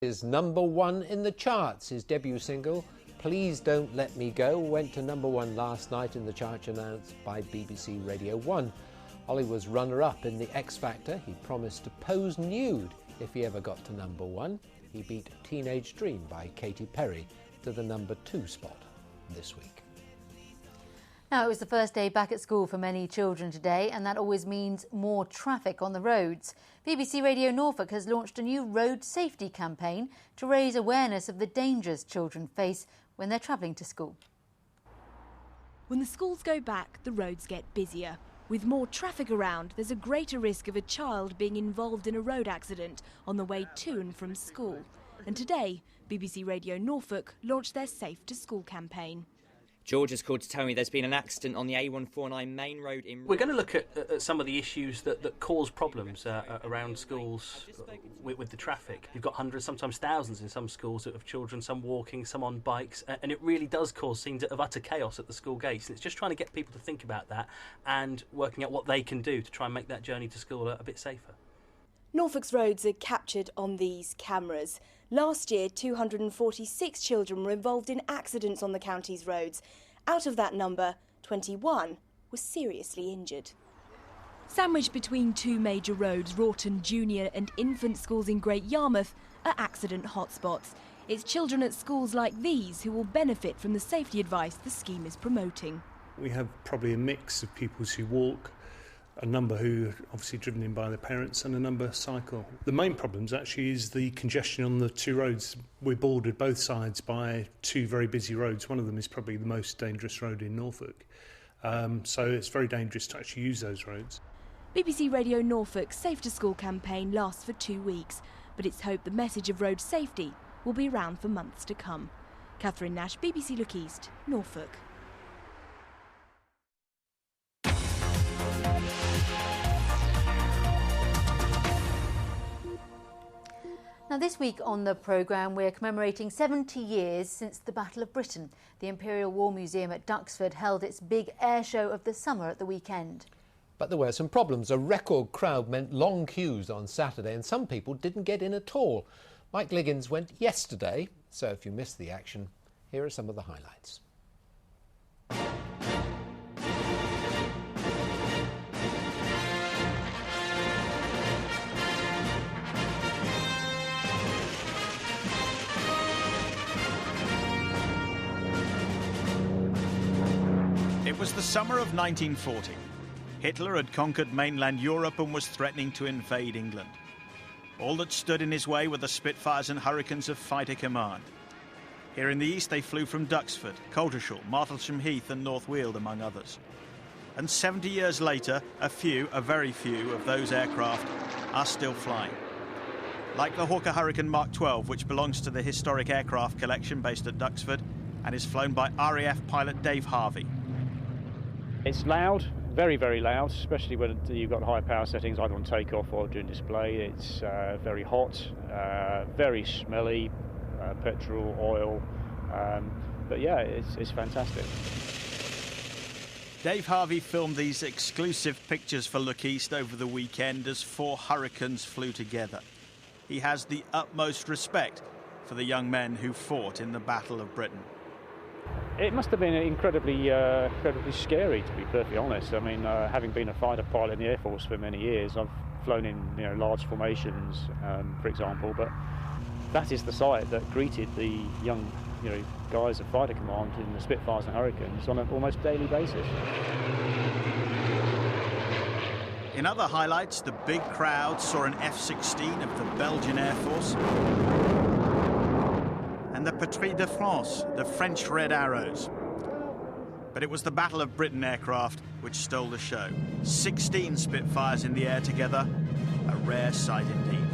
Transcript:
Is #1 in the charts. His debut single, Please Don't Let Me Go, went to #1 last night in the charts announced by BBC Radio 1. Ollie was runner-up in the X Factor. He promised to pose nude if he ever got to #1. He beat Teenage Dream by Katy Perry to the #2 spot this week. Now, it was the first day back at school for many children today, and that always means more traffic on the roads. BBC Radio Norfolk has launched a new road safety campaign to raise awareness of the dangers children face when they're travelling to school. When the schools go back, the roads get busier. With more traffic around, there's a greater risk of a child being involved in a road accident on the way to and from school. And today, BBC Radio Norfolk launched their Safe to School campaign. George has called to tell me there's been an accident on the A149 main road in... We're going to look at some of the issues that cause problems around schools with the traffic. You've got hundreds, sometimes thousands in some schools of children, some walking, some on bikes, and it really does cause scenes of utter chaos at the school gates. And it's just trying to get people to think about that and working out what they can do to try and make that journey to school a bit safer. Norfolk's roads are captured on these cameras. Last year, 246 children were involved in accidents on the county's roads. Out of that number, 21 were seriously injured. Sandwiched between two major roads, Rawton Junior and Infant schools in Great Yarmouth are accident hotspots. It's children at schools like these who will benefit from the safety advice the scheme is promoting. We have probably a mix of pupils who walk, a number who are obviously driven in by their parents, and a number cycle. The main problems actually is the congestion on the two roads. We're bordered both sides by two very busy roads. One of them is probably the most dangerous road in Norfolk. So it's very dangerous to actually use those roads. BBC Radio Norfolk's Safe to School campaign lasts for 2 weeks, but it's hoped the message of road safety will be around for months to come. Catherine Nash, BBC Look East, Norfolk. Now, this week on the programme, we're commemorating 70 years since the Battle of Britain. The Imperial War Museum at Duxford held its big air show of the summer at the weekend. But there were some problems. A record crowd meant long queues on Saturday, and some people didn't get in at all. Mike Liggins went yesterday, so if you missed the action, here are some of the highlights. It was the summer of 1940. Hitler had conquered mainland Europe and was threatening to invade England. All that stood in his way were the Spitfires and Hurricanes of Fighter Command. Here in the east they flew from Duxford, Coltishall, Martlesham Heath and North Weald, among others. And 70 years later, a very few of those aircraft are still flying. Like the Hawker Hurricane Mark 12, which belongs to the Historic Aircraft Collection based at Duxford and is flown by RAF pilot Dave Harvey. It's loud, very, very loud, especially when you've got high power settings either on takeoff or during display. It's very hot, very smelly, petrol, oil, but yeah, it's fantastic. Dave Harvey filmed these exclusive pictures for Look East over the weekend as 4 Hurricanes flew together. He has the utmost respect for the young men who fought in the Battle of Britain. It must have been incredibly scary, to be perfectly honest. I mean, having been a fighter pilot in the Air Force for many years, I've flown in large formations, for example, but that is the sight that greeted the young guys of Fighter Command in the Spitfires and Hurricanes on an almost daily basis. In other highlights, the big crowd saw an F-16 of the Belgian Air Force and the Patrie de France, the French Red Arrows. But it was the Battle of Britain aircraft which stole the show. 16 Spitfires in the air together, a rare sight indeed.